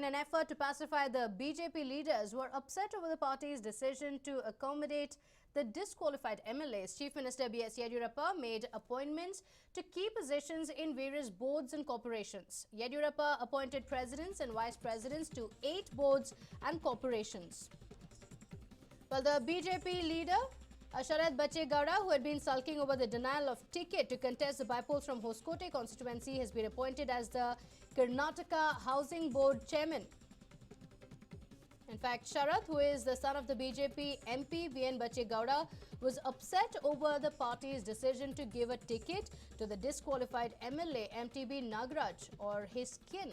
an effort to pacify the BJP leaders who are upset over the party's decision to accommodate the disqualified MLAs, Chief Minister BS Yediyurappa made appointments to key positions in various boards and corporations. Yediyurappa appointed presidents and vice presidents to 8 boards and corporations. Well, the BJP leader Sharat Bachegowda, who had been sulking over the denial of ticket to contest the bypolls from Hoskote constituency, has been appointed as the Karnataka Housing Board chairman. In fact, Sharat, who is the son of the BJP MP BN Bachegowda, was upset over the party's decision to give a ticket to the disqualified MLA MTB Nagaraj or his kin.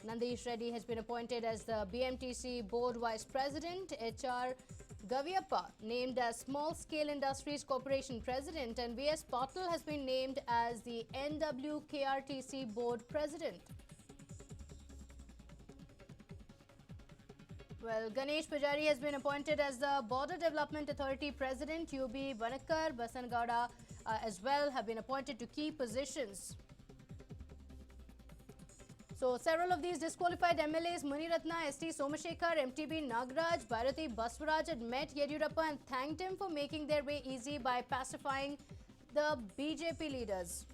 Nandish Reddy has been appointed as the BMTC Board Vice President. HR Gaviyappa named as Small Scale Industries Corporation President, and VS Patil has been named as the NWKRTC Board President. Well, Ganesh Poojari has been appointed as the Border Development Authority President. UB Banakar, Basangada as well have been appointed to key positions. So, several of these disqualified MLAs, Muniratna, ST Somashekar, MTB Nagaraj, Bharati Baswaraj had met Yediyurappa and thanked him for making their way easy by pacifying the BJP leaders.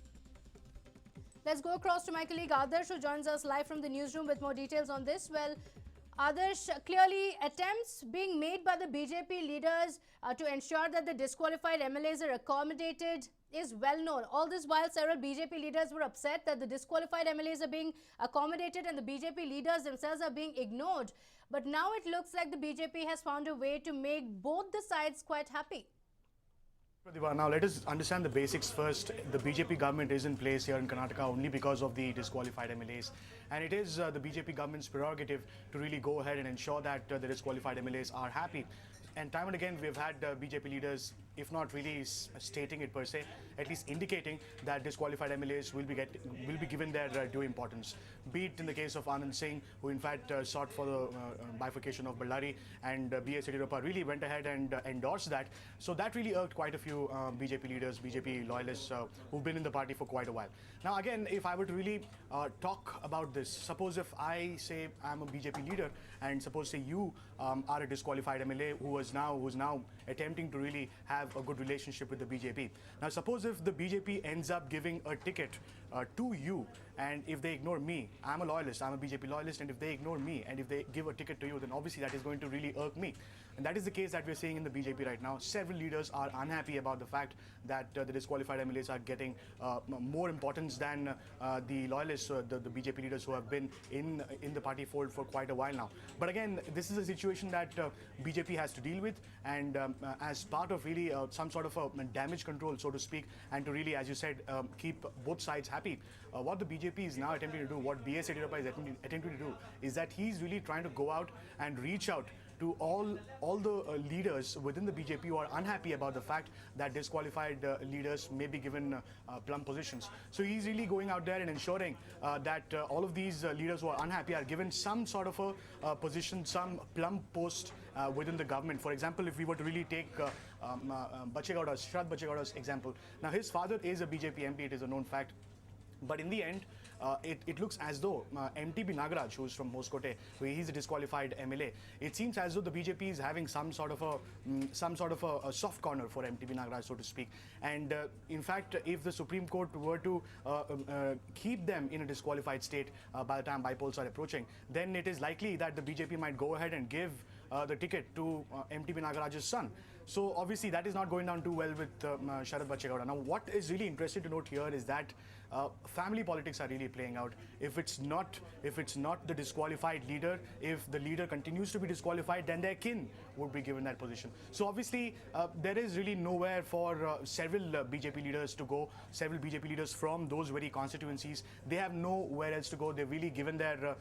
Let's go across to my colleague Adarsh, who joins us live from the newsroom with more details on this. Well, Adarsh, clearly attempts being made by the BJP leaders to ensure that the disqualified MLAs are accommodated is well known. All this while, several BJP leaders were upset that the disqualified MLAs are being accommodated and the BJP leaders themselves are being ignored. But now it looks like the BJP has found a way to make both the sides quite happy. Now let us understand the basics first. The BJP government is in place here in Karnataka only because of the disqualified MLAs, and it is the BJP government's prerogative to really go ahead and ensure that the disqualified MLAs are happy. And time and again we've had BJP leaders, if not really stating it per se, at least indicating that disqualified MLAs will be given their due importance. Be it in the case of Anand Singh, who in fact sought for the bifurcation of Ballari, and BS Yediyurappa really went ahead and endorsed that. So that really irked quite a few BJP leaders, BJP loyalists who've been in the party for quite a while. Now again, if I were to really talk about this, suppose if I say I'm a BJP leader and suppose say you are a disqualified MLA who's now attempting to really have a good relationship with the BJP. Now suppose if the BJP ends up giving a ticket to you, and if they ignore me, I'm a loyalist, I'm a BJP loyalist, and if they ignore me and if they give a ticket to you, then obviously that is going to really irk me. And that is the case that we're seeing in the BJP right now. Several leaders are unhappy about the fact that the disqualified MLAs are getting more importance than the loyalists, the BJP leaders who have been in the party fold for quite a while now. But again, this is a situation that BJP has to deal with, and as part of really some sort of a damage control, so to speak, and to really, as you said, keep both sides happy. What the BJP is now attempting to do, what BS Yediyurappa is attempting to do, is that he's really trying to go out and reach out to all the leaders within the BJP who are unhappy about the fact that disqualified leaders may be given plum positions. So he's really going out there and ensuring that all of these leaders who are unhappy are given some sort of a position, some plum post within the government. For example, if we were to really take Sharat Bachegowda's example. Now his father is a BJP MP, it is a known fact. But in the end, it looks as though MTB Nagaraj, who is from Hoskote, he's a disqualified MLA. It seems as though the BJP is having some sort of a soft corner for MTB Nagaraj, so to speak. And in fact, if the Supreme Court were to keep them in a disqualified state by the time bypolls are approaching, then it is likely that the BJP might go ahead and give the ticket to MTB Nagaraj's son. So obviously that is not going down too well with Sharat Bachegowda. Now what is really interesting to note here is that family politics are really playing out. If it's not the disqualified leader, if the leader continues to be disqualified, then their kin would be given that position. So obviously there is really nowhere for several BJP leaders to go, several BJP leaders from those very constituencies. They have nowhere else to go. They've really given their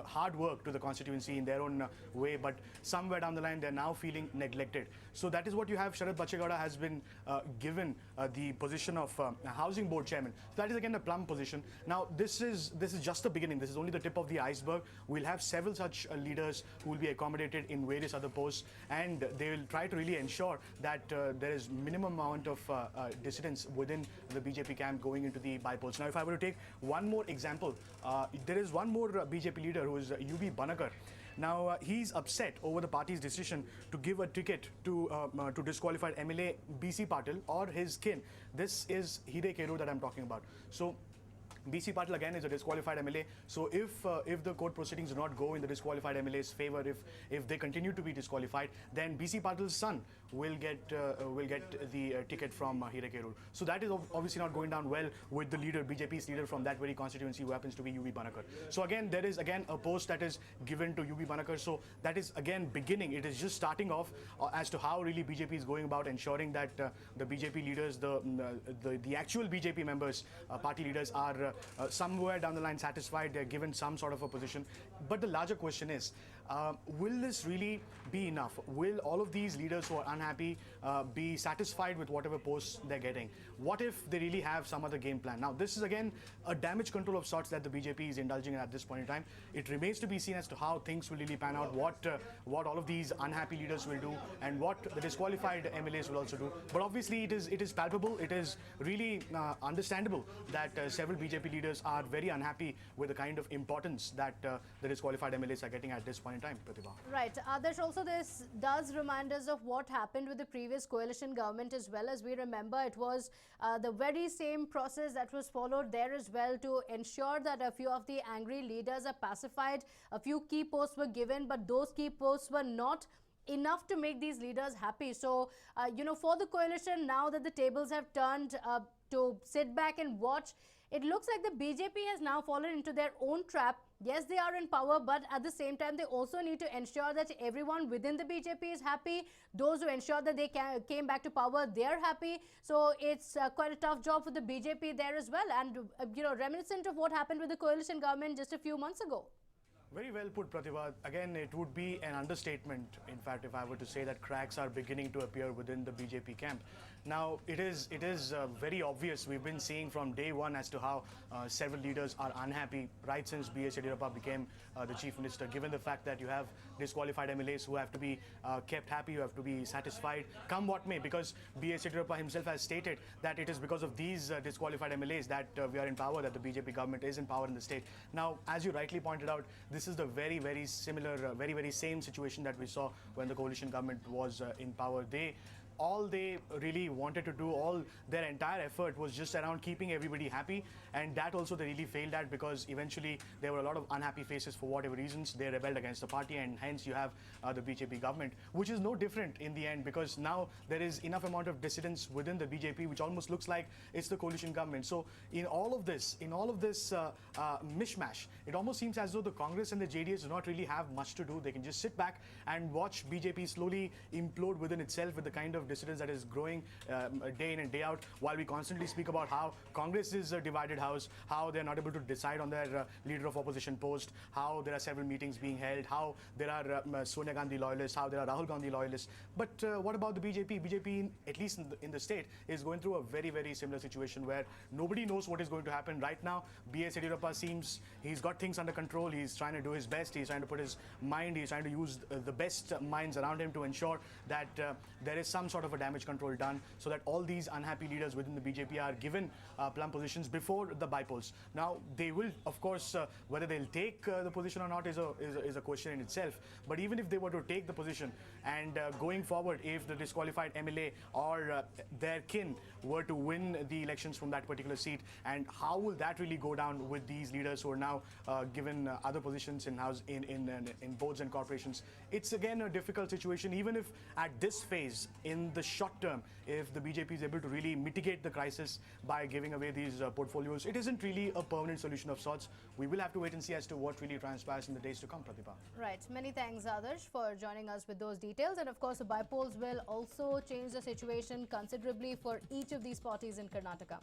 hard work to the constituency in their own way, but somewhere down the line they're now feeling neglected. So that is what you have. Sharad Bachegowda has been given the position of Housing Board Chairman. So that is again a plum position. Now this is just the beginning. This is only the tip of the iceberg. We'll have several such leaders who will be accommodated in various other posts, and they will try to really ensure that there is minimum amount of dissidence within the BJP camp going into the by-polls. Now, if I were to take one more example, there is one more BJP leader who is UB Banakar. Now, he's upset over the party's decision to give a ticket to disqualified MLA BC Patil or his kin. This is Hide that I'm talking about. So, BC Patil again is a disqualified MLA. So if the court proceedings do not go in the disqualified MLA's favor, if they continue to be disqualified, then BC Patil's son will get the ticket from Hide. So that is obviously not going down well with the leader, BJP's leader from that very constituency, who happens to be UB Banakar. So again, there is again a post that is given to UB Banakar. So that is again beginning. It is just starting off as to how really BJP is going about ensuring that the BJP leaders, the actual BJP members, party leaders are somewhere down the line satisfied. They're given some sort of a position. But the larger question is, will this really be enough? Will all of these leaders who are unhappy be satisfied with whatever posts they're getting? What if they really have some other game plan? Now, this is again a damage control of sorts that the BJP is indulging in at this point in time. It remains to be seen as to how things will really pan out, what all of these unhappy leaders will do, and what the disqualified MLAs will also do. But obviously, it is palpable. It is really understandable that several BJP leaders are very unhappy with the kind of importance that the disqualified MLAs are getting at this point in time, Pratibha. Right. Adarsh, also this does remind us of what happened with the previous coalition government as well. As we remember, it was the very same process that was followed there as well to ensure that a few of the angry leaders are pacified. A few key posts were given, but those key posts were not enough to make these leaders happy. So, for the coalition, now that the tables have turned to sit back and watch, it looks like the BJP has now fallen into their own trap. Yes, they are in power, but at the same time, they also need to ensure that everyone within the BJP is happy. Those who ensure that they came back to power, they're happy. So it's quite a tough job for the BJP there as well. And, reminiscent of what happened with the coalition government just a few months ago. Very well put, Pratibha. Again, it would be an understatement, in fact, if I were to say that cracks are beginning to appear within the BJP camp. Now, it is very obvious. We've been seeing from day one as to how several leaders are unhappy right since BS Yediyurappa became the chief minister, given the fact that you have disqualified MLAs who have to be kept happy, who have to be satisfied, come what may, because BS Yediyurappa himself has stated that it is because of these disqualified MLAs that we are in power, that the BJP government is in power in the state. Now, as you rightly pointed out, this is the very, very similar, very, very same situation that we saw when the coalition government was in power. All they really wanted to do, all their entire effort was just around keeping everybody happy, and that also they really failed at, because eventually there were a lot of unhappy faces for whatever reasons. They rebelled against the party, and hence you have the BJP government, which is no different in the end, because now there is enough amount of dissidence within the BJP, which almost looks like it's the coalition government. So in all of this mishmash, it almost seems as though the Congress and the JDS do not really have much to do. They can just sit back and watch BJP slowly implode within itself with the kind of dissidence that is growing day in and day out, while we constantly speak about how Congress is a divided house, how they're not able to decide on their leader of opposition post, how there are several meetings being held, how there are Sonia Gandhi loyalists, how there are Rahul Gandhi loyalists. But what about the BJP? BJP, at least in the state, is going through a very, very similar situation where nobody knows what is going to happen. Right now, BS Yediyurappa seems he's got things under control. He's trying to do his best. He's trying to put his mind, he's trying to use the best minds around him to ensure that there is some sort of a damage control done, so that all these unhappy leaders within the BJP are given plum positions before the by-polls. Now, they will, of course, whether they'll take the position or not is a question in itself. But even if they were to take the position, and going forward, if the disqualified MLA or their kin were to win the elections from that particular seat, and how will that really go down with these leaders who are now given other positions in boards and corporations? It's again a difficult situation. Even if at this phase, in the short term, if the BJP is able to really mitigate the crisis by giving away these portfolios, it isn't really a permanent solution of sorts. We will have to wait and see as to what really transpires in the days to come, Pratibha. Right. Many thanks, Adarsh, for joining us with those details. And of course, the by-polls will also change the situation considerably for each of these parties in Karnataka.